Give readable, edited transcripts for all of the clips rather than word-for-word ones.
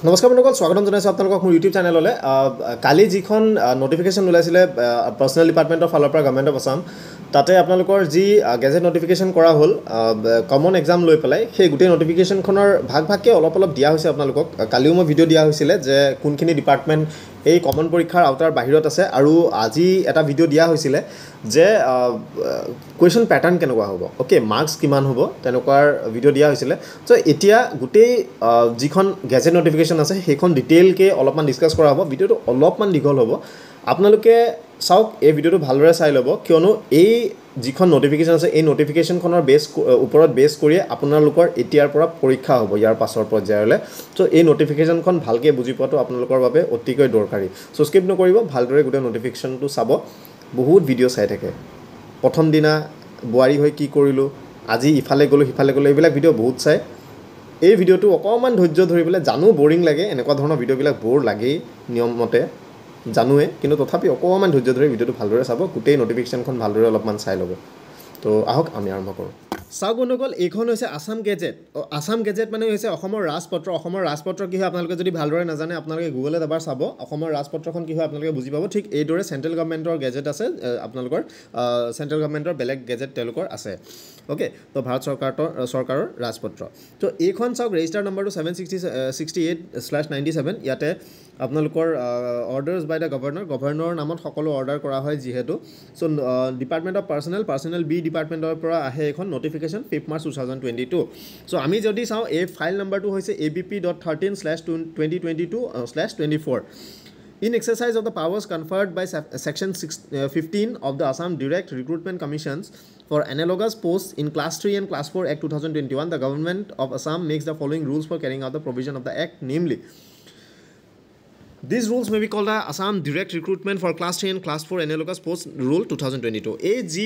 নমস্কাৰ বন্ধুসকল, স্বাগতম জনাইছোঁ আপোনালোকক মোৰ ইউটিউব চেনেললৈ। কালি যিখন নটিফিকেশ্যন ওলাইছিলে পাৰ্চনেল ডিপাৰ্টমেণ্টৰ ফালৰ পৰা গভৰ্ণমেণ্ট অফ আছাম, তাতে আপোনালোকৰ যি গেজেট নটিফিকেশ্যন কৰা হ'ল কমন এক্সাম লৈ পেলাই, সেই গোটেই নটিফিকেশ্যনখনৰ ভাগকৈ অলপ দিয়া হৈছে আপোনালোকক। কালিও মই ভিডিঅ' দিয়া হৈছিলে যে কোনখিনি ডিপাৰ্টমেণ্ট এই কমন পৰীক্ষাৰ আওতাৰ বাহিৰত আছে, আৰু আজি এটা ভিডিঅ' দিয়া হৈছিলে যে কুৱেশ্যন পেটাৰ্ণ কেনেকুৱা হ'ব, অ'কে, মাৰ্কছ কিমান হ'ব, তেনেকুৱাৰ ভিডিঅ' দিয়া হৈছিলে। চ' এতিয়া গোটেই যিখন গেজেট নটিফিকেশ্যন আছে সেইখন ডিটেইলকৈ অলপমান ডিছকাছ কৰা হ'ব। ভিডিঅ'টো অলপমান দীঘল হ'ব, আপোনালোকে চাওক, এই ভিডিঅ'টো ভালদৰে চাই ল'ব, কিয়নো এই যিখন নটিফিকেশ্যন আছে এই নটিফিকেশ্যনখনৰ ওপৰত বেছ কৰিয়ে আপোনালোকৰ এতিয়াৰ পৰা পৰীক্ষা হ'ব ইয়াৰ পাছৰ পৰ্যায়লৈ। চ' এই নটিফিকেশ্যনখন ভালকৈ বুজি পোৱাটো আপোনালোকৰ বাবে অতিকৈ দৰকাৰী। চ' স্কিপ নকৰিব, ভালদৰে গোটেই নটিফিকেশ্যনটো চাব। বহুত ভিডিঅ' চাই থাকে, প্ৰথম দিনা বোৱাৰী হৈ কি কৰিলোঁ, আজি ইফালে গ'লোঁ সিফালে গ'লোঁ, এইবিলাক ভিডিঅ' বহুত চাই। এই ভিডিঅ'টো অকণমান ধৈৰ্য ধৰি পেলাই, জানো বৰিং লাগে, এনেকুৱা ধৰণৰ ভিডিঅ'বিলাক বৰ লাগেই নিয়মমতে, জানোৱে, কিন্তু তথাপি অকণমান ধৈৰ্য ধৰি ভিডিঅ'টো ভালদৰে চাব, গোটেই নটিফিকেশ্যনখন ভালদৰে অলপমান চাই ল'ব। তো আহক আমি আৰম্ভ কৰোঁ। চাওক বন্ধুসকল, এইখন হৈছে আছাম গেজেট। আছাম গেজেট মানে হৈছে অসমৰ ৰাজপত্ৰ। অসমৰ ৰাজপত্ৰ কি হয় আপোনালোকে যদি ভালদৰে নাজানে, আপোনালোকে গুগলত এবাৰ চাব, অসমৰ ৰাজপত্ৰখন কি হয় আপোনালোকে বুজি পাব। ঠিক এইদৰে চেণ্ট্ৰেল গভৰ্ণমেণ্টৰ গেজেট আছে, আপোনালোকৰ চেণ্ট্ৰেল গভৰ্ণমেণ্টৰ বেলেগ গেজেট তেওঁলোকৰ আছে। অ'কে, তো ভাৰত চৰকাৰৰ ৰাজপত্ৰ। তো এইখন চাওক, ৰেজিষ্টাৰ নম্বৰটো 768/97। ইয়াতে আপোনালোকৰ অৰ্ডাৰ্ছ বাই দ্য গভৰ্ণৰৰ নামত সকলো অৰ্ডাৰ কৰা হয় যিহেতু। চ' ডিপাৰ্টমেণ্ট অফ পাৰ্চনেল বি ডিপাৰ্টমেণ্টৰ পৰা আহে এইখন নটিফিকেশ্যন 5 মাৰ্চ 2022। চ' আমি যদি চাওঁ, এই ফাইল নম্বৰটো হৈছে ABP.13/2022/24। In exercise of the powers conferred by Section 15 of the Assam Direct Recruitment Commissions for analogous posts in Class 3 and Class 4 Act 2021, the Government of Assam makes the following rules for carrying out the provision of the Act, namely, these rules may be called the Assam Direct Recruitment for Class 3 and Class 4 Analogous Post Rule 2022. এই যি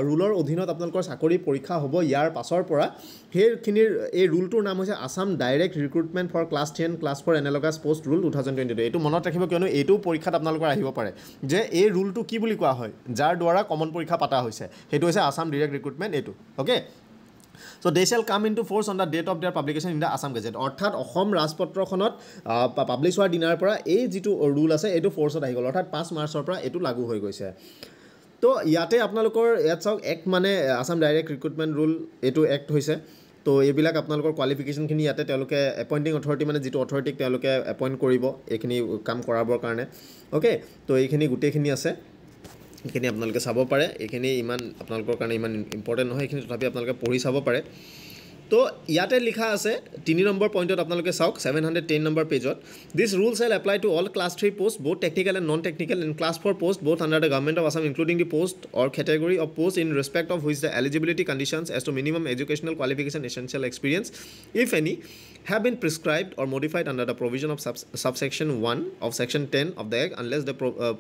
ৰুলৰ অধীনত আপোনালোকৰ চাকৰি পৰীক্ষা হ'ব ইয়াৰ পাছৰ পৰা, সেইখিনিৰ এই ৰুলটোৰ নাম হৈছে Assam direct recruitment for class 3 and Class 4 Analogous Post Rule 2022। এইটো মনত ৰাখিব, কিয়নো এইটো পৰীক্ষাত আপোনালোকৰ আহিব পাৰে যে এই ৰুলটো কি বুলি কোৱা হয়, যাৰ দ্বাৰা কমন পৰীক্ষা পাতা হৈছে, সেইটো হৈছে আছাম ডাইৰেক্ট ৰিক্ৰুটমেণ্ট এইটো। Okay, so' they shall come into force on the date of their publication in the Assam gazette. অৰ্থাৎ অসম ৰাজপত্ৰখনত পাব্লিছ হোৱাৰ দিনাৰ পৰা এই যিটো ৰুল আছে এইটো ফ'ৰ্চত আহি গ'ল, অৰ্থাৎ 5 মাৰ্চৰ পৰা এইটো লাগু হৈ গৈছে। তো ইয়াতে আপোনালোকৰ ইয়াত চাওক, এক্ট মানে আছাম ডাইৰেক্ট ৰিক্ৰুটমেণ্ট ৰুল, এইটো এক্ট হৈছে। তো এইবিলাক আপোনালোকৰ কোৱালিফিকেশ্যনখিনি ইয়াতে তেওঁলোকে এপইণ্টিং অথৰিটি, মানে যিটো অথৰিটিক তেওঁলোকে এপইণ্ট কৰিব এইখিনি কাম কৰাবৰ কাৰণে। অ'কে, তো এইখিনি গোটেইখিনি আছে, এইখিনি আপোনালোকে চাব পাৰে। এইখিনি ইমান আপোনালোকৰ কাৰণে ইমান ইম্পৰ্টেণ্ট নহয়, এইখিনি তথাপি আপোনালোকে পঢ়ি চাব পাৰে। তো ইয়াতে লিখা আছে 3 নম্বৰ পইণ্টত, আপোনালোকে চাওক 710 নম্বৰ পেজত, this rule shall apply to all class 3 post, both technical and non technical, and class 4 post, both under the government of Assam, including the post or category of post in respect of which the eligibility conditions as to minimum educational qualification, essential experience, if any, have been prescribed or modified under the provision of subsection 1 of section 10 of the Act, unless the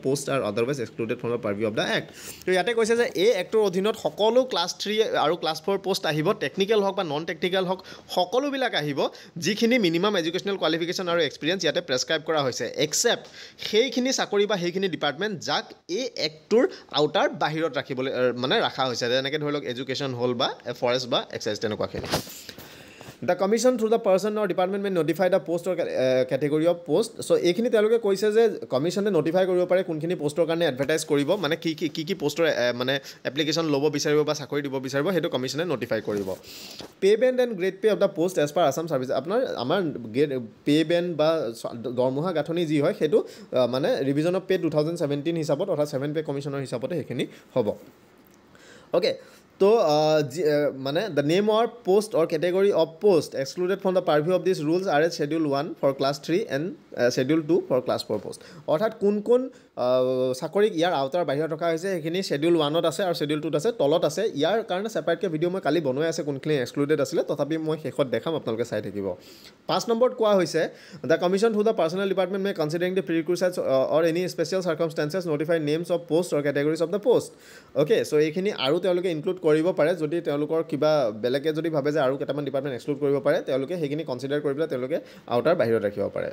posts are otherwise excluded from the purview of the Act. তো ইয়াতে কৈছে যে এই actor অধীনত সকলো class 3 আৰু class 4 post আহিব, technical হওক বা নন টেকনিকেল হওক, সকলোবিলাক আহিব যিখিনি মিনিমাম এডুকেশ্যনেল কোৱালিফিকেশ্যন আৰু এক্সপিৰিয়েঞ্চ ইয়াতে প্ৰেছক্ৰাইব কৰা হৈছে, এক্সেপ্ট সেইখিনি চাকৰি বা সেইখিনি ডিপাৰ্টমেণ্ট যাক এই এক্টটোৰ আউটাৰ বাহিৰত ৰাখিবলৈ মানে ৰখা হৈছে, যেনেকৈ ধৰি লওক এডুকেশ্যন হ'ল বা ফৰেষ্ট বা excise, তেনেকুৱাখিনি। The commission through the person or department may notify the post or category of post. So এইখিনি তেওঁলোকে কৈছে যে কমিশ্যনে নটিফাই কৰিব পাৰে কোনখিনি পোষ্টৰ কাৰণে এডভাৰটাইজ কৰিব, মানে কি পোষ্টৰ মানে এপ্লিকেশ্যন ল'ব বিচাৰিব বা চাকৰি দিব বিচাৰিব, সেইটো কমিশ্যনে নটিফাই কৰিব। Pay' band and grade pay' of the post as per Assam service. আমাৰ পে' বেণ্ড বা দৰমহা গাঁথনি যি হয় সেইটো মানে ৰিভিজন অফ পে' 2017 হিচাপত, অৰ্থাৎ 7 পে' কমিশ্যনৰ হিচাপতে সেইখিনি হ'ব। অ'কে, তো মানে the name of post or category of post excluded from the purview of this rules are as schedule 1 for class 3 and schedule 2 for class 4 post. অৰ্থাৎ কোন চাকৰিক ইয়াৰ আওতাৰ বাহিৰত ৰখা হৈছে সেইখিনি শ্বেডিউল 1ত আছে আৰু শ্বেডিউল 2ত আছে, তলত আছে। ইয়াৰ কাৰণে ছেপাৰেটকৈ ভিডিঅ' মই কালি বনাই আছে কোনখিনি এক্সক্লুডেড আছিলে, তথাপি মই শেষত দেখাম, আপোনালোকে চাই থাকিব। 5 নম্বৰত কোৱা হৈছে, the commission through the personnel department may considering the prerequisites or any special circumstances notify names of post or categories of the post. Okay, so' এইখিনি আৰু তেওঁলোকে ইনক্লুড কৰিব পাৰে, যদি তেওঁলোকৰ কিবা বেলেগে যদি ভাবে যে আৰু কেইটামান ডিপাৰ্টমেণ্ট এক্সক্লুড কৰিব পাৰে, তেওঁলোকে সেইখিনি কনচিডাৰ কৰি পেলাই তেওঁলোকে আউটাৰ বাহিৰত ৰাখিব পাৰে।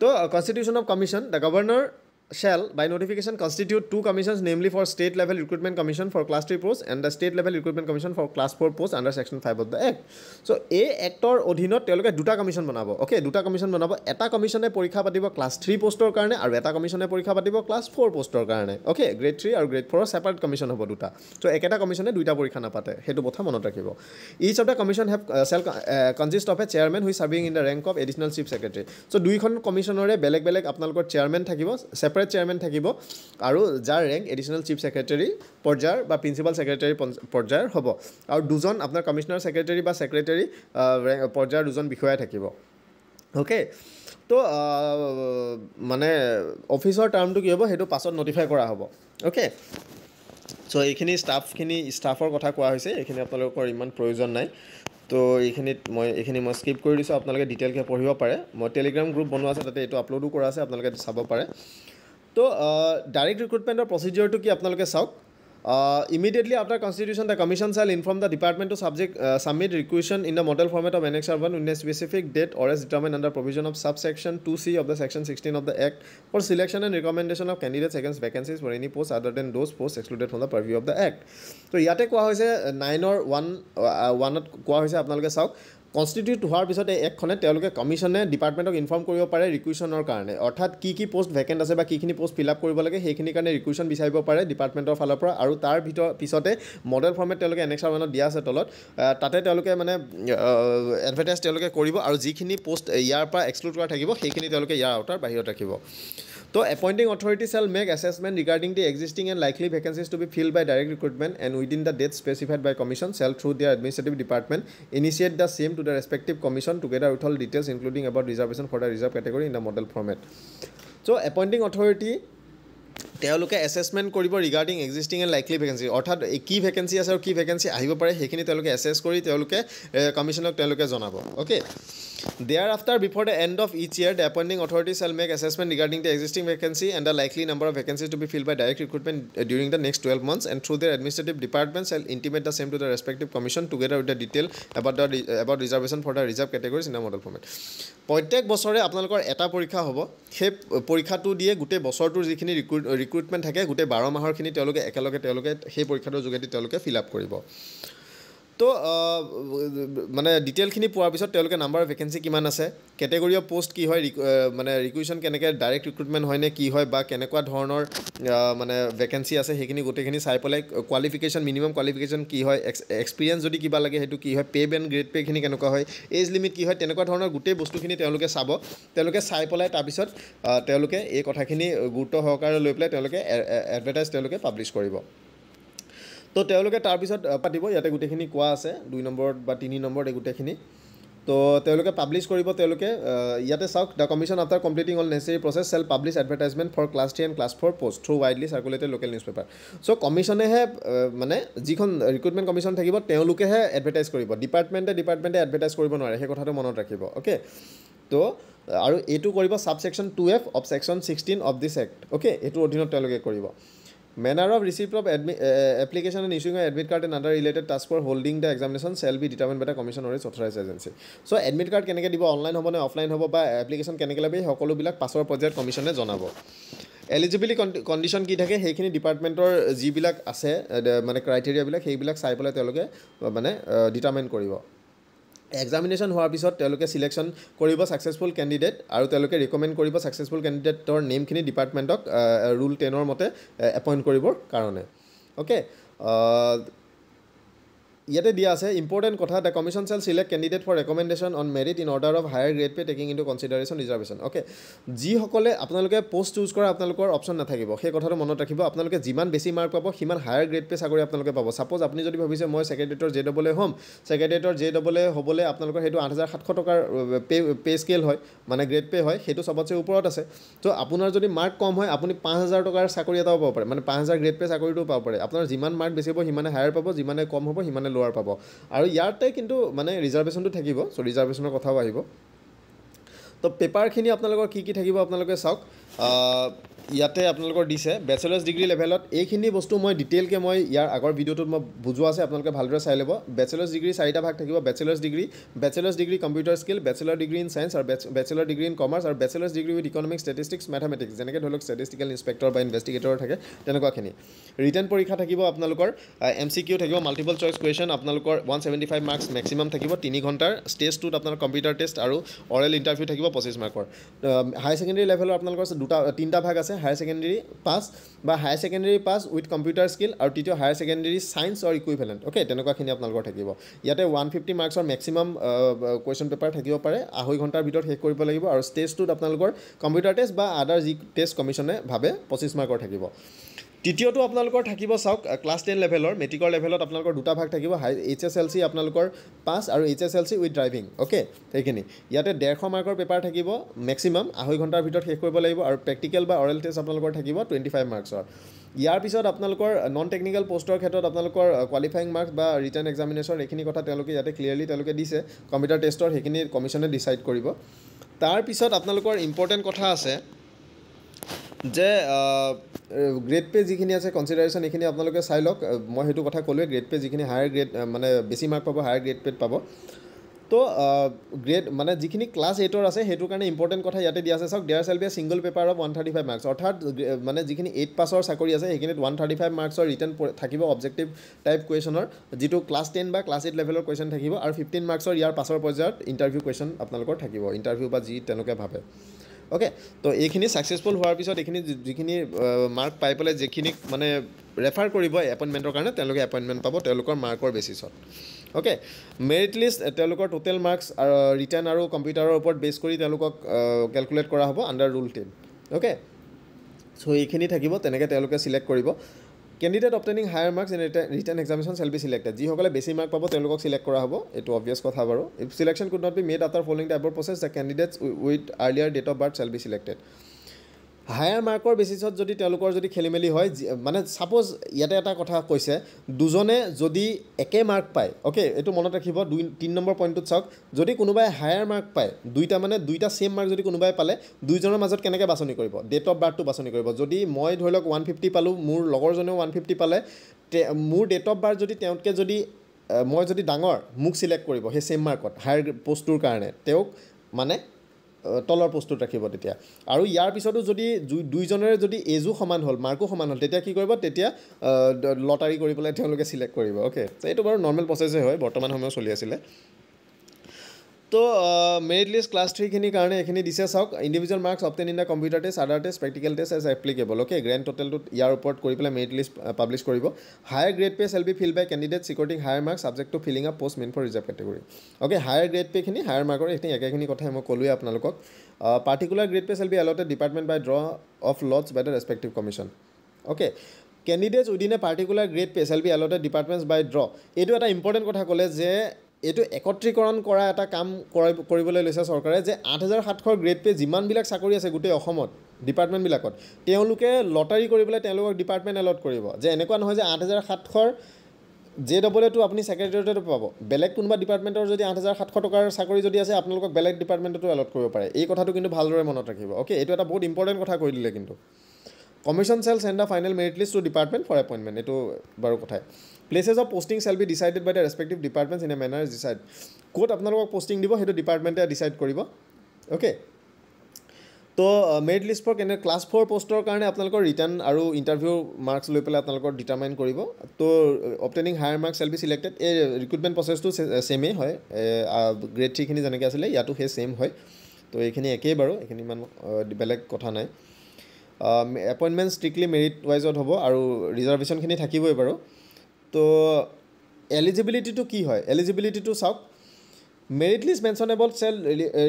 তো constitution of commission, the governor shall by notification constitute two commissions, namely for state level recruitment commission for class 3 posts and the state level recruitment commission for class 4 posts under section 5 of the act. So a actor অধীনত তেওঁলোকে দুটা commission বনাব okay দুটা commission বনাব এটা কমিশনে পৰীক্ষা পাতিব ক্লাছ 3 পোষ্টৰ কাৰণে আৰু এটা কমিশনে পৰীক্ষা পাতিব ক্লাছ 4 পোষ্টৰ কাৰণে ওকে গ্ৰেড 3 আৰু গ্ৰেড 4 সেপাৰেট কমিশন হ'ব দুটা সো একেটা কমিশনে দুইটা পৰীক্ষা নাপাতে হেতু কথা মনত ৰাখিব each of the commission have shall consist of a chairman who is serving in the rank of additional chief secretary so দুইখন কমিশনৰে বেলেগ বেলেগ আপোনালোকৰ চেয়াৰম্যান থাকিব সেপাৰেট চেয়াৰম্যান থাকিব আৰু যাৰ ৰেংক এডিশনাল চিফ সেক্ৰেটাৰী পৰ্যায়ৰ বা প্ৰিন্সিপাল সেক্ৰেটাৰী পৰ্যায়ৰ হ'ব আৰু দুজন আপোনাৰ কমিশনাৰ সেক্ৰেটাৰী বা সেক্ৰেটাৰী পৰ্যায়ৰ দুজন বিষয়া থাকিব ওকে তো মানে অফিসৰ টাৰ্মটো কি হ'ব হেতু পাছত নটিফাই কৰা হ'ব ওকে সো এইখিনি ষ্টাফৰ কথা কোৱা হৈছে এইখিনি আপোনালোকৰ ইমান প্ৰয়োজন নাই তো এইখিনি মই স্কিপ কৰি দিছোঁ আপোনালোকে ডিটেইলকৈ পঢ়িব পাৰে মই টেলিগ্ৰাম গ্ৰুপ বনোৱা আছে তাতে এইটো আপলোডো কৰা আছে আপোনালোকে চাব পাৰে তো ডাইৰেক্ট ৰিক্ৰুটমেণ্টৰ প্ৰচিডিউৰটো কি আপোনালোকে চাওক immediately after constitution the commission shall inform the department to submit requisition in the model format of Annex R1 in a specific date or as determined under provision of subsection 2C of the section 16 of the act for selection and recommendation of candidates against vacancies for any posts other than those posts excluded from the purview of the act so ইয়াতে কোৱা হৈছে 9 or 1 ত কোৱা হৈছে আপোনালোকে চাওক constitute হোৱাৰ পিছত এই একখনে তেওঁলোকে কমিশনে ডিপাৰ্টমেণ্টক ইনফৰ্ম কৰিব পাৰে ৰিকুইশনৰ কাৰণে অৰ্থাৎ কি পোষ্ট ভেকেন্ট আছে বা কিখিনি পোষ্ট ফিল আপ কৰিব লাগে সেইখিনি কাৰণে ৰিকুইশন বিচাৰিব পাৰে ডিপাৰ্টমেণ্টৰ ফালৰ পৰা আৰু তাৰ পিছতে মডেল ফৰ্মেট তেওঁলোকে এনেক্স R1 ত দিয়া আছে তলত তাতে তেওঁলোকে মানে এডভাৰটাইজ তেওঁলোকে কৰিব আৰু যিখিনি পোষ্ট ইয়াৰ পৰা এক্সক্লুড কৰা থাকিব সেইখিনি তেওঁলোকে ইয়াৰ আউটাৰ বাহিৰত ৰাখিব So, appointing authority shall make assessment regarding the existing and likely vacancies to be filled by direct recruitment and within the dates specified by commission shall through their administrative department initiate the same to the respective commission together with all details including about reservation for the reserve category in the model format. So, appointing authority তেওঁলোকে assessment কৰিব regarding existing and likely vacancy অৰ্থাৎ কি vacancy আছে আৰু কি vacancy আহিব পাৰে সেইখিনি তেওঁলোকে এসেস কৰি তেওঁলোকে কমিশনক তেওঁলোকে জনাব okay Thereafter, before the end of each year, the appointing authority shall make assessment regarding the existing vacancy and the likely number of vacancies to be filled by direct recruitment during the next 12 months and through their administrative department shall intimate the same to the respective commission together with the detail about reservation for the reserve categories in the model format. প্ৰত্যেক বছৰে আপোনালোকৰ এটা পৰীক্ষা হ'ব সেই পৰীক্ষাটো দিয়ে গোটেই বছৰটোৰ যিখিনি ৰিক্ৰুটমেন্ট থাকে গোটেই 12 মাহৰখিনি তেওঁলোকে একেলগে সেই পৰীক্ষাটোৰ যোগেদি তেওঁলোকে ফিল আপ কৰিব তো মানে ডিটেইলখিনি পোৱাৰ পিছত তেওঁলোকে নাম্বাৰ অফ ভেকেন্সি কিমান আছে ক্যাটেগৰি অফ পোষ্ট কি হয় মানে ৰিকুইশন কেনেকৈ ডাইৰেক্ট ৰিক্ৰুটমেন্ট হয় নে কি হয় বা কেনেকুৱা ধৰণৰ মানে ভেকেন্সি আছে সেইখিনি গোটেইখিনি চাই পেলাই কোৱালিফিকেশন মিনিমাম কোৱালিফিকেশন কি হয় এক্সপেৰিয়েন্স যদি কিবা লাগে হেতু কি হয় পে বেন গ্ৰেড পে খিনি কেনেকুৱা হয় এজ লিমিট কি হয় তেনেকুৱা ধৰণৰ গোটেই বস্তুখিনি তেওঁলোকে চাব তেওঁলোকে চাই পেলাই তাৰ পিছত তেওঁলোকে এই কথাখিনি গুৰুত্ব সহকাৰে লৈ পেলাই তেওঁলোকে এডভাৰটাইজ তেওঁলোকে পাবলিশ কৰিব তো তেওঁলোকে তাৰ পিছত পাতিব ইয়াতে গুটেখিনি কোৱা আছে 2 নম্বৰত বা 3 নম্বৰত এই গুটেখিনি তো তেওঁলোকে পাবলিশ কৰিব তেওঁলোকে ইয়াতে চাওক the commission after completing all necessary process shall publish advertisement for class 3 and class 4 post through widely circulated local newspaper so কমিশনে হে মানে যিখন ৰিক্ৰুটমেন্ট কমিশন থাকিব তেওঁলোকে হে এডভাৰটাইজ কৰিব ডিপাৰ্টমেন্টে এডভাৰটাইজ কৰিব নোৱাৰে সেই কথাটো মনত ৰাখিব ওকে তো আৰু এটো কৰিব subsection 2F of section 16 of this act okay এটো অধীনত তেওঁলোকে কৰিব Manner of receipt of application and issuing an admit card and other related task for holding the examination shall be determined by the commission or its authorized agency. So, admit card কেনেকৈ দিব online হ'ব নে offline হ'ব বা application কেনেকৈ ল'ব সকলোবিলাক পাছৰ পৰ্যায়ত কমিশনে জনাব এলিজিবিলিটি কন্ডিশন কি থাকে সেইখিনি ডিপাৰ্টমেন্টৰ যিবিলাক আছে মানে ক্ৰাইটেৰিয়া বিলাক সেইবিলাক চাই পেলাই তেওঁলোকে মানে ডিটাৰমাইন কৰিব এক্সামিনেশন হোৱাৰ পিছত তেওঁলোকে সিলেকশন কৰিব সাকসেসফুল ক্যান্ডিডেট আৰু তেওঁলোকে ৰিকমেন্ড কৰিব সাকসেসফুল ক্যান্ডিডেটৰ নেমখিনি ডিপাৰ্টমেন্টক ৰুল 10 ৰ মতে এপইন্ট কৰিবৰ কাৰণে ওকে ইয়াতে দিয়া আছে ইম্পৰ্টেন্ট কথা the commission shall select candidate for recommendation on merit in order of higher grade pay taking into consideration reservation okay যি সকলে আপোনালোকে পোষ্ট চুজ কৰা আপোনালোকৰ অপচন নাথাকিব সেই কথাটো মনত ৰাখিব আপোনালোকে যিমান বেছি মাৰ্ক পাব সিমান হায়াৰ গ্ৰেড পে চাকৰি আপোনালোকে পাব সাপোজ আপুনি যদি ভাবিছে মই সেক্ৰেটাৰিয়েটৰ জেডবল হ'ম সেক্ৰেটাৰিয়েটৰ জেডবল হ'বলে আপোনালোকৰ হেতু 8700 টকাৰ পে স্কেল হয় মানে গ্ৰেড পে হয় হেতু সবতছে ওপৰত আছে তো আপোনাৰ যদি মাৰ্ক কম হয় আপুনি 5000 টকাৰ চাকৰি এটাও পাব পাৰে মানে 5000 গ্ৰেড পে চাকৰিটো পাব পাৰে আপোনাৰ যিমান মাৰ্ক বেছি হ'ব সিমানে হায়াৰ পাব যিমানে কম হ'ব সিমানে লোৱাৰ পাব আৰু ইয়াতে কিন্তু মানে ৰিজাৰ্ভেশনটো থাকিব সো ৰিজাৰ্ভেশনৰ কথাও আহিব তো পেপাৰখিনি আপোনালোকৰ কি থাকিব আপোনালোকে চাওক ইয়াতে আপোনালোকৰ দিছে বেচেলাৰ্ছ ডিগ্ৰী লেভেলত এইখিনি বস্তু মই ডিটেইলকৈ মই ইয়াৰ আগৰ ভিডিঅ'টোত মই বুজোৱা আছে আপোনালোকে ভালদৰে চাই ল'ব বেচেলাৰ্ছ ডিগ্ৰী চাৰিটা ভাগ থাকিব bachelor's degree computer skill bachelor degree in science আৰু বেচেলাৰ ডিগ্ৰী ইন কমাৰ্চ আৰু bachelor's degree with economics statistics mathematics যেনেকৈ ধৰি লওক ষ্টেটিষ্টিকেল ইনস্পেক্টৰ বা ইনভেষ্টিগেটৰ থাকে তেনেকুৱাখিনি ৰিটেন পৰীক্ষা থাকিব আপোনালোকৰ MCQ থাকিব মাল্টিপল চইচ কুৱেশ্যন আপোনালোকৰ 175 মাৰ্কছ মেক্সিমাম থাকিব 3 ঘণ্টাৰ ষ্টেজ 2ত আপোনাৰ কম্পিউটাৰ টেষ্ট আৰু অৰেল ইণ্টাৰভিউ থাকিব 25 মাৰ্কৰ হাই ছেকেণ্ডেৰী লেভেলৰ আপোনালোকৰ তিনিটা ভাগ আছে হায়াৰ ছেকেণ্ডেৰী পাছ বা higher secondary pass with computer skill আৰু তৃতীয় হায়াৰ ছেকেণ্ডেৰী ছায়েন্স অৰ ইকুইভেলেণ্ট অ'কে তেনেকুৱাখিনি আপোনালোকৰ থাকিব ইয়াতে 150 মাৰ্কছৰ মেক্সিমাম কুৱেশ্যন পেপাৰ থাকিব পাৰে 2.5 ঘণ্টাৰ ভিতৰত শেষ কৰিব লাগিব আৰু ষ্টেজ 2ত আপোনালোকৰ কম্পিউটাৰ টেষ্ট বা আদাৰ যি টেষ্ট কমিশ্যনে ভাবে 25 মাৰ্কৰ থাকিব তৃতীয়টো আপোনালোকৰ থাকিব চাওক ক্লাছ 10 লেভেলৰ মেট্ৰিকৰ লেভেলত আপোনালোকৰ দুটা ভাগ থাকিব HSLC আপোনালোকৰ পাছ আৰু HSLC উইথ ড্ৰাইভিং অ'কে সেইখিনি ইয়াতে 150 মাৰ্কৰ পেপাৰ থাকিব মেক্সিমাম 2.5 ঘণ্টাৰ ভিতৰত শেষ কৰিব লাগিব আৰু প্ৰেক্টিকেল বা অৰেল টেষ্ট আপোনালোকৰ থাকিব 25 মাৰ্কছৰ ইয়াৰ পিছত আপোনালোকৰ নন টেকনিকেল পোষ্টৰ ক্ষেত্ৰত আপোনালোকৰ কোৱালিফাইং মাৰ্কছ বা ৰিটাৰ্ণ এক্সামিনেশ্যন এইখিনি কথা তেওঁলোকে ইয়াতে ক্লিয়াৰলি তেওঁলোকে দিছে কম্পিউটাৰ টেষ্টৰ সেইখিনি কমিশ্যনে ডিচাইড কৰিব তাৰপিছত আপোনালোকৰ ইম্পৰ্টেণ্ট কথা আছে যে গ্ৰেড পে যিখিনি আছে কনচিডাৰেশ্যন এইখিনি আপোনালোকে চাই লওক মই সেইটো কথা ক'লোৱে গ্ৰেড পে যিখিনি হায়াৰ গ্ৰেড মানে বেছি মাৰ্ক পাব হায়াৰ গ্ৰেড পেত পাব তো গ্ৰেড মানে যিখিনি ক্লাছ 8ৰ আছে সেইটোৰ কাৰণে ইম্পৰ্টেণ্ট কথা ইয়াতে দিয়া আছে চাওক their shall be a single paper of 135 marks অৰ্থাৎ মানে যিখিনি 8 পাছৰ চাকৰি আছে সেইখিনিত 135 মাৰ্কছৰ ৰিটাৰ্ণ থাকিব অবজেক্টিভ টাইপ কুৱেশ্যনৰ যিটো ক্লাছ 10 বা ক্লাছ 8 লেভেলৰ কুৱেশ্যন থাকিব আৰু 15 মাৰ্কছৰ ইয়াৰ পাছৰ পৰ্যায়ত ইণ্টাৰভিউ কুৱেশ্যন আপোনালোকৰ থাকিব ইণ্টাৰভিউ বা যি তেওঁলোকে ভাবে অ'কে তো এইখিনি ছাকচেছফুল হোৱাৰ পিছত এইখিনি যিখিনি মাৰ্ক পাই পেলাই যিখিনিক মানে ৰেফাৰ কৰিব এপইণ্টমেণ্টৰ কাৰণে তেওঁলোকে এপইণ্টমেণ্ট পাব তেওঁলোকৰ মাৰ্কৰ বেচিছত অ'কে মেৰিট লিষ্ট তেওঁলোকৰ টোটেল মাৰ্কছ আৰু ৰিটাৰ্ণ আৰু কম্পিউটাৰৰ ওপৰত বেছ কৰি তেওঁলোকক কেলকুলেট কৰা হ'ব আণ্ডাৰ ৰুল 10 অ'কে চ' এইখিনি থাকিব তেনেকৈ তেওঁলোকে চিলেক্ট কৰিব candidate obtaining higher marks in written examination shall be selected যিসকলে বেছি মাৰ্ক পাব তেওঁলোকক চিলেক্ট কৰা হ'ব এইটো অবভিয়াছ কথা বাৰু if selection could not be made after following টাইপৰ process the candidates with earlier date of birth shall be selected higher মাৰ্কৰ বেচিছত যদি তেওঁলোকৰ যদি খেলি মেলি হয় মানে ছাপ'জ ইয়াতে এটা কথা কৈছে দুজনে যদি একে মাৰ্ক পায় অ'কে এইটো মনত ৰাখিব 3 নম্বৰ পইণ্টটোত চাওক যদি কোনোবাই হায়াৰ মাৰ্ক পায় দুইটা ছেইম মাৰ্ক যদি কোনোবাই পালে দুইজনৰ মাজত কেনেকৈ বাছনি কৰিব ডেট অফ বাৰ্থটো বাছনি কৰিব যদি মই ধৰি লওক 150 পালোঁ মোৰ লগৰজনেও 150 পালে মোৰ ডেট অফ বাৰ্থ যদি তেওঁতকৈ যদি মই যদি ডাঙৰ মোক চিলেক্ট কৰিব সেই ছেইম মাৰ্কত হায়াৰ পষ্টটোৰ কাৰণে তেওঁক মানে তলৰ পোষ্টটোত ৰাখিব তেতিয়া আৰু ইয়াৰ পিছতো যদি দুইজনৰে যদি এজো সমান হ'ল মাৰ্কো সমান হ'ল তেতিয়া কি কৰিব তেতিয়া লটাৰী কৰি পেলাই তেওঁলোকে চিলেক্ট কৰিব অ'কে এইটো বাৰু নৰ্মেল প্ৰচেছে হয় বৰ্তমান সময়ত চলি আছিলে তো মেৰিট লিষ্ট ক্লাছ 3খিনিৰ কাৰণে এইখিনি দিছে চাওক individual marks obtain in the computer test other test practical test as applicable okay grand টোটেলটোত ইয়াৰ ওপৰত কৰি পেলাই মেৰিট লিষ্ট পাব্লিছ কৰিব higher grade pay shall be fill by candidate securing higher marks subject to filling up post meant for reserve category okay higher grade পেখিনি higher মাৰ্কৰ এইখিনি একেখিনি কথাই মই ক'লোৱে আপোনালোকক particular grade pay shall be allotted department by draw of lots by the respective commission okay candidates within a particular grade pay shall be allotted departments by draw এইটো এটা ইম্পৰ্টেণ্ট কথা ক'লে যে এইটো একত্ৰীকৰণ কৰা এটা কাম কৰিবলৈ লৈছে চৰকাৰে যে 8700 গ্ৰেড পে যিমানবিলাক চাকৰি আছে গোটেই অসমত ডিপাৰ্টমেণ্টবিলাকত তেওঁলোকে লটাৰী কৰি পেলাই তেওঁলোকক ডিপাৰ্টমেণ্ট এলট কৰিব যে এনেকুৱা নহয় যে 8700 JEE আপুনি ছেক্ৰেটেৰিয়েটতো পাব বেলেগ কোনোবা ডিপাৰ্টমেণ্টৰ যদি 8700 টকাৰ চাকৰি যদি আছে আপোনালোকক বেলেগ ডিপাৰ্টমেণ্টতো এলট কৰিব পাৰে এই কথাটো কিন্তু ভালদৰে মনত ৰাখিব অ'কে এইটো এটা বহুত ইম্পৰ্টেণ্ট কথা কৈ দিলে কিন্তু commission shall send the final merit list to department for appointment এইটো বাৰু কথাই places of posting shall be decided by the respective departments in a manner decide ক'ত আপোনালোকক পষ্টিং দিব সেইটো ডিপাৰ্টমেণ্টে ডিচাইড কৰিব অ'কে তো মেৰিট লিষ্ট ফৰ ক্লাছ 4 পষ্টৰ কাৰণে আপোনালোকৰ ৰিটাৰ্ণ আৰু ইণ্টাৰভিউ মাৰ্কছ লৈ পেলাই আপোনালোকৰ ডিটাৰমাইন কৰিব তো obtaining higher marks shall be selected এই ৰিক্ৰুটমেণ্ট প্ৰচেছটো ছেমেই হয় গ্ৰেড 3খিনি যেনেকৈ আছিলে ইয়াতো সেই ছেইম হয় তো এইখিনি একেই বাৰু এইখিনি ইমান বেলেগ কথা নাই এপইণ্টমেণ্ট ষ্ট্ৰিক্টলি মেৰিট ৱাইজত হ'ব আৰু ৰিজাৰ্ভেশ্যনখিনি থাকিবই বাৰু তো এলিজিবিলিটিটো কি হয় এলিজিবিলিটিটো চাওক merit list mentionable shall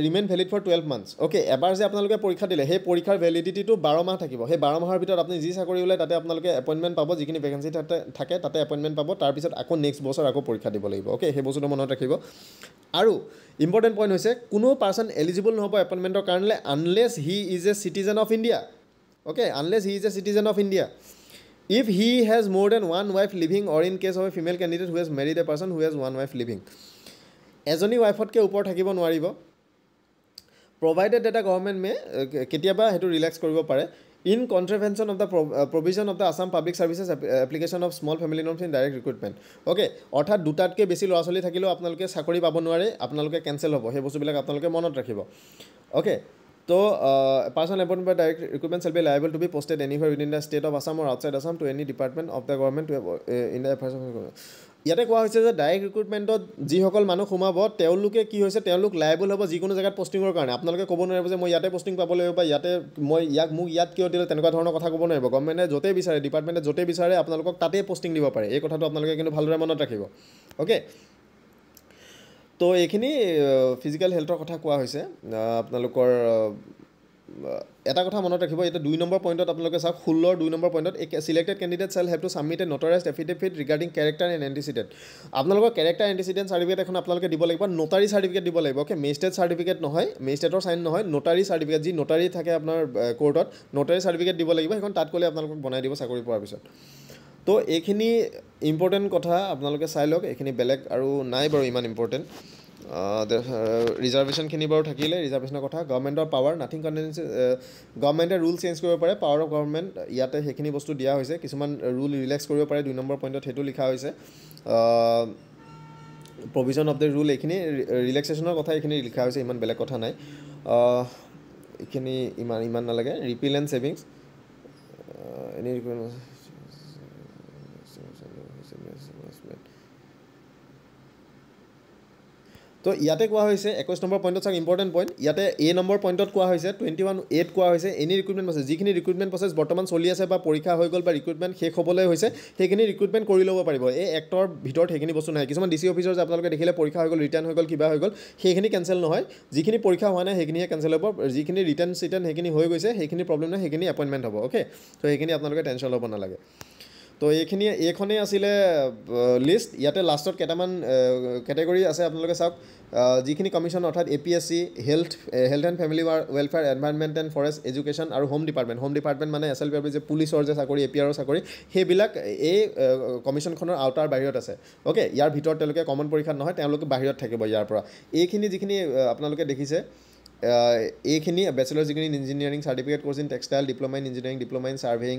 remain valid for 12 months okay এবাৰ যে আপোনালোকে পৰীক্ষা দিলে সেই পৰীক্ষাৰ ভেলিডিটিটো 12 মাহ থাকিব সেই 12 মাহৰ ভিতৰত আপুনি যি চাকৰি ওলায় তাতে আপোনালোকে এপইণ্টমেণ্ট পাব যিখিনি ভেকেঞ্চি থাকে তাতে এপইণ্টমেণ্ট পাব তাৰপিছত আকৌ নেক্সট বছৰ আকৌ পৰীক্ষা দিব লাগিব অ'কে সেই বস্তুটো মনত ৰাখিব আৰু ইম্পৰ্টেণ্ট পইণ্ট হৈছে কোনো পাৰ্চন এলিজিবল নহ'ব এপইণ্টমেণ্টৰ কাৰণে unless he is a citizen of India okay unless he is a citizen of India if he has more than one wife living or in case of a female candidate who has married a person who has one wife living এজনী ৱাইফতকৈ ওপৰত থাকিব নোৱাৰিব provided এটা government মে কেতিয়াবা সেইটো relax কৰিব পাৰে in contravention of the provision of the Assam Public Services application of small family norms in direct recruitment. Okay, অৰ্থাৎ দুটাতকৈ বেছি ল'ৰা ছোৱালী থাকিলেও আপোনালোকে চাকৰি পাব নোৱাৰে, আপোনালোকে কেনচেল হ'ব, সেই বস্তুবিলাক আপোনালোকে মনত ৰাখিব। Okay, so person appointed by direct recruitment shall be liable to be posted anywhere within the state of Assam or outside Assam to any department of the government to in the affairs of the government. ইয়াতে কোৱা হৈছে যে direct ৰিক্ৰুটমেণ্টত যিসকল মানুহ সোমাব তেওঁলোকে কি হৈছে তেওঁলোক লাইবল হ'ব যিকোনো জেগাত পষ্টিঙৰ কাৰণে। আপোনালোকে ক'ব নোৱাৰিব যে মই ইয়াতে পষ্টিং পাব লাগিব বা ইয়াতে মই মোক ইয়াত কিয় দিলে, তেনেকুৱা ধৰণৰ কথা ক'ব নোৱাৰিব। গভৰ্ণমেণ্টে য'তেই বিচাৰে, ডিপাৰ্টমেণ্টে য'তেই বিচাৰে আপোনালোকক তাতেই পষ্টিং দিব পাৰে। এই কথাটো আপোনালোকে কিন্তু ভালদৰে মনত ৰাখিব। অ'কে, তো এইখিনি ফিজিকেল হেল্থৰ কথা কোৱা হৈছে। আপোনালোকৰ এটা কথা মনত ৰাখিব, এতিয়া 2 নম্বৰ পইণ্টত আপোনালোকে চাওক, 16ৰ 2 নম্বৰ পইণ্টত selected candidate shall have to submit a notarised affidavit regarding character and antecedent. আপোনালোকৰ কেৰেক্টাৰ এণ্টিচিডেণ্ট চাৰ্টিফিকেট এখন আপোনালোকে দিব লাগিব, নোটাৰী চাৰ্টিফিকেট দিব লাগিব। অ'কে, মেজিষ্ট্ৰেট চাৰ্টিফিকেট নহয়, মেজিষ্ট্ৰেটৰ চাইন নহয়, নোটাৰী চাৰ্টিফিকেট, যি নোটাৰী থাকে আপোনাৰ কোৰ্টত, নোটাৰী চাৰ্টিফিকেট দিব লাগিব। সেইখন তাত ক'লে আপোনালোকক বনাই দিব চাকৰি পোৱাৰ পিছত। তো এইখিনি ইম্পৰ্টেণ্ট কথা আপোনালোকে চাই লওক, এইখিনি বেলেগ আৰু নাই বাৰু ইমান ইম্পৰ্টেণ্ট। ৰিজাৰ্ভেশ্যনখিনি বাৰু থাকিলে, ৰিজাৰ্ভেশ্যনৰ কথা। গভৰ্ণমেণ্টৰ পাৱাৰ, নাথিং কণ্টেনচি, গভৰ্ণমেণ্টে ৰুল চেঞ্জ কৰিব পাৰে, পাৱাৰ অফ গভৰ্ণমেণ্ট ইয়াতে সেইখিনি বস্তু দিয়া হৈছে। কিছুমান ৰুল ৰিলেক্স কৰিব পাৰে, 2 নম্বৰ পইণ্টত সেইটো লিখা হৈছে। প্ৰভিজন অফ দ্য ৰুল, এইখিনি ৰিলেক্সেশ্যনৰ কথা এইখিনি লিখা হৈছে, ইমান বেলেগ কথা নাই। এইখিনি ইমান নালাগে। ৰিপিল এণ্ড ছেভিংছ, এনি তো ইয়াতে কোৱা হৈছে 21 নম্বৰ পইণ্টত চাওক, ইম্পৰ্টেণ্ট পইণ্ট। ইয়াতে A নম্বৰ পইণ্টত কোৱা হৈছে 21A কোৱা হৈছে এনি ৰিক্ৰুটমেণ্ট প্ৰচেছ, যিখিনি ৰিক্ৰুটমেণ্ট প্ৰচেছ বৰ্তমান চলি আছে বা পৰীক্ষা হৈ গ'ল বা ৰিক্ৰুটমেণ্ট শেষ হ'বলৈ হৈছে, সেইখিনি ৰিক্ৰুটমেণ্ট কৰি ল'ব পাৰিব। এই এক্টৰ ভিতৰত সেইখিনি বস্তু নাই। কিছুমান DC অফিচাৰ যে আপোনালোকে দেখিলে পৰীক্ষা হৈ গ'ল, ৰিটাৰ্ণ হৈ গ'ল, কিবা হৈ গ'ল, সেইখিনি কেঞ্চেল নহয়। যিখিনি পৰীক্ষা হোৱা নাই সেইখিনিহে কেঞ্চেল হ'ব। যিখিনি ৰিটাৰ্ণ সেইখিনি হৈ গৈছে, সেইখিনি প্ৰব্লেম নাই, সেইখিনি এপইণ্টমেণ্ট হ'ব। অ'কে, তো সেইখিনি আপোনালোকে টেনশ্যন ল'ব নালাগে। তো এইখনেই আছিলে লিষ্ট। ইয়াতে লাষ্টত কেইটামান কেটেগৰী আছে আপোনালোকে চাওক। যিখিনি কমিশ্যন অৰ্থাৎ APSC, health and family welfare, environment and forest, education আৰু হোম ডিপাৰ্টমেণ্ট মানে SLPRB যে পুলিচৰ যে চাকৰি, APRৰ চাকৰি, সেইবিলাক এই কমিশ্যনখনৰ আওতাৰ বাহিৰত আছে। অ'কে, ইয়াৰ ভিতৰত তেওঁলোকে কমন পৰীক্ষাত নহয়, তেওঁলোকে বাহিৰত থাকিব ইয়াৰ পৰা। এইখিনি যিখিনি আপোনালোকে দেখিছে, এইখিনি bachelor degree in engineering, certificate course in textile, diploma in engineering, diploma in surveying,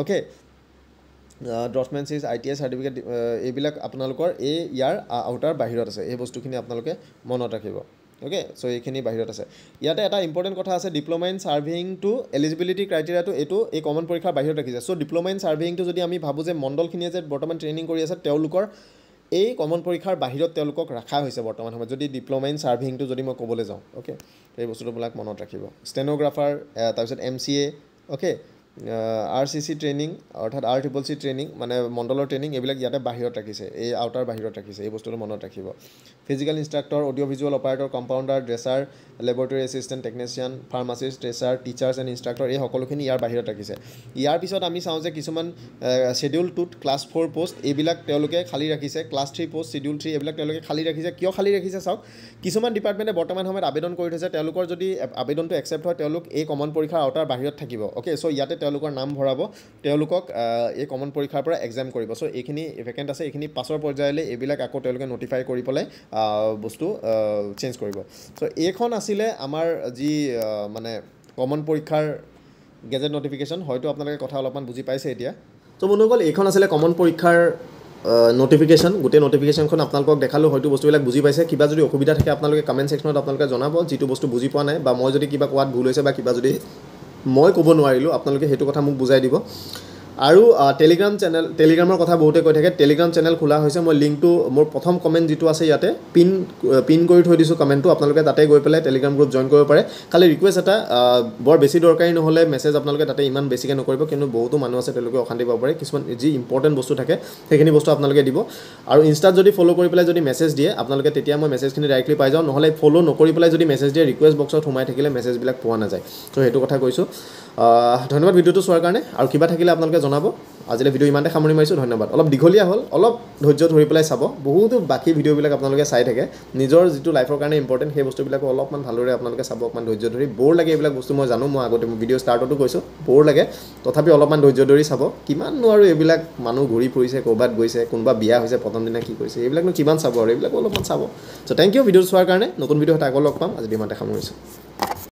okay, draftsmanship, ITI certificate, এইবিলাক আপোনালোকৰ ইয়াৰ আউটাৰ বাহিৰত আছে। এই বস্তুখিনি আপোনালোকে মনত ৰাখিব। অ'কে, চ' এইখিনি বাহিৰত আছে। ইয়াতে এটা ইম্পৰ্টেণ্ট কথা আছে, ডিপ্ল'মা ইন ছাৰ্ভেইংটো এলিজিবিলিটি ক্ৰাইটেৰিয়াটো এইটো এই কমন পৰীক্ষাৰ বাহিৰত ৰাখিছে। চ' ডিপ্ল'মা ইন ছাৰ্ভেইংটো যদি আমি ভাবোঁ যে মণ্ডলখিনিয়ে যে বৰ্তমান ট্ৰেইনিং কৰি আছে, তেওঁলোকৰ এই কমন পৰীক্ষাৰ বাহিৰত তেওঁলোকক ৰখা হৈছে বৰ্তমান সময়ত, যদি ডিপ্ল'মা ইন ছাৰ্ভেইংটো যদি মই ক'বলৈ যাওঁ। অ'কে, সেই বস্তুবিলাক মনত ৰাখিব। ষ্টেন'গ্ৰাফাৰ, তাৰপিছত MCA, অ'কে, RCC ট্ৰেইনিং অৰ্থাৎ RCCC ট্ৰেইনিং মানে মণ্ডলৰ ট্ৰেইনিং, এইবিলাক ইয়াতে বাহিৰত ৰাখিছে, এই আউটাৰ বাহিৰত ৰাখিছে। এই বস্তুটো মনত ৰাখিব। Physical instructor, audio' visual operator, compounder, dresser, laboratory assistant, technician, pharmacist, dresser, teachers and instructor, এই সকলোখিনি ইয়াৰ বাহিৰত ৰাখিছে। ইয়াৰ পিছত আমি চাওঁ যে কিছুমান শ্বেডিউল 2ত ক্লাছ 4 পোষ্ট, এইবিলাক তেওঁলোকে খালী ৰাখিছে। ক্লাছ 3 পোষ্ট, শ্বেডিউল 3, এইবিলাক তেওঁলোকে খালী ৰাখিছে। কিয় খালী ৰাখিছে চাওক, কিছুমান ডিপাৰ্টমেণ্টে বৰ্তমান সময়ত আবেদন কৰি থৈছে, তেওঁলোকৰ যদি আবেদনটো একচেপ্ট হয়, তেওঁলোক এই কমন পৰীক্ষাৰ আউটাৰ বাহিৰত থাকিব। অ'কে, চ' ইয়াতে তেওঁলোকৰ নাম ভৰাব, তেওঁলোকক এই কমন পৰীক্ষাৰ পৰা এক্সাম কৰিব। চ' এইখিনি ভেকেণ্ট আছে, এইখিনি পাছৰ পৰ্যায়লৈ এইবিলাক আকৌ তেওঁলোকে নটিফাই কৰি পেলাই বস্তু চেঞ্জ কৰিব। চ' এইখন আছিলে আমাৰ যি মানে কমন পৰীক্ষাৰ গেজেট নটিফিকেশ্যন। হয়তো আপোনালোকে কথা অলপমান বুজি পাইছে এতিয়া। চ' বন্ধুসকল, এইখন আছিলে কমন পৰীক্ষাৰ নটিফিকেশ্যন। গোটেই নটিফিকেশ্যনখন আপোনালোকক দেখালোঁ, হয়তো বস্তুবিলাক বুজি পাইছে। কিবা যদি অসুবিধা থাকে আপোনালোকে কমেণ্ট ছেকশ্যনত আপোনালোকে জনাব, যিটো বস্তু বুজি পোৱা নাই বা মই যদি কিবা কোৱাত ভুল হৈছে বা কিবা যদি মই ক'ব নোৱাৰিলোঁ, আপোনালোকে সেইটো কথা মোক বুজাই দিব। আৰু টেলিগ্ৰামৰ কথা বহুতে কৈ থাকে, টেলিগ্ৰাম চেনেল খোলা হৈছে। মই লিংকটো মোৰ প্ৰথম কমেণ্ট যিটো আছে ইয়াতে পিন কৰি থৈ দিছোঁ কমেণ্টটো, আপোনালোকে তাতে গৈ পেলাই টেলিগ্ৰাম গ্ৰুপ জইন কৰিব পাৰে। খালি ৰিকুৱেষ্ট এটা, বৰ বেছি দৰকাৰী নহ'লে মেছেজ আপোনালোকে তাতে ইমান বেছিকৈ নকৰিব, কিন্তু বহুতো মানুহ আছে তেওঁলোকে অশান্তি পাব পাৰে। কিছুমান যি ইম্পৰ্টেণ্ট বস্তু থাকে সেইখিনি বস্তু আপোনালোকে দিব। আৰু ইনষ্টাত যদি ফ'ল' কৰি পেলাই যদি মেছেজ দিয়ে আপোনালোকে, তেতিয়া মই মেছেজখিনি ডাইৰেক্টলি পাই যাওঁ। নহ'লে ফ'ল' নকৰি পেলাই যদি মেছেজ দিয়ে, ৰিকুৱেষ্ট বক্সত সোমাই থাকিলে মেছেজবিলাক পোৱা নাযায়। ত' সেইটো কথা কৈছোঁ। ধন্যবাদ ভিডিঅ'টো চোৱাৰ কাৰণে। আৰু কিবা থাকিলে আপোনালোকে জনাব। আজিলৈ ভিডিঅ' ইমানতে সামৰি মাৰিছোঁ, ধন্যবাদ। অলপ দীঘলীয়া হ'ল, অলপ ধৈৰ্য ধৰি পেলাই চাব। বহুতো বাকী ভিডিঅ'বিলাক আপোনালোকে চাই থাকে, নিজৰ যিটো লাইফৰ কাৰণে ইম্পৰ্টেণ্ট সেই বস্তুবিলাকো অলপমান ভালদৰে আপোনালোকে চাব, অকণমান ধৈৰ্য ধৰি। বৰ লাগে এইবিলাক বস্তু, মই জানো, মই আগতে ভিডিঅ' ষ্টাৰ্টতো কৈছোঁ বৰ লাগে, তথাপি অলপমান ধৈৰ্য ধৰি চাব। কিমাননো আৰু এইবিলাক মানুহ ঘূৰি ফুৰিছে, ক'ৰবাত গৈছে, কোনোবা বিয়া হৈছে, প্ৰথম দিনা কি কৰিছে, এইবিলাকনো কিমান চাব, আৰু এইবিলাকো অলপমান চাব। চ' থেংক ইউ ভিডিঅ' চোৱাৰ কাৰণে। নতুন ভিডিঅ' এটা আকৌ লগ পাম। আজি ইমানতে সামৰিছোঁ।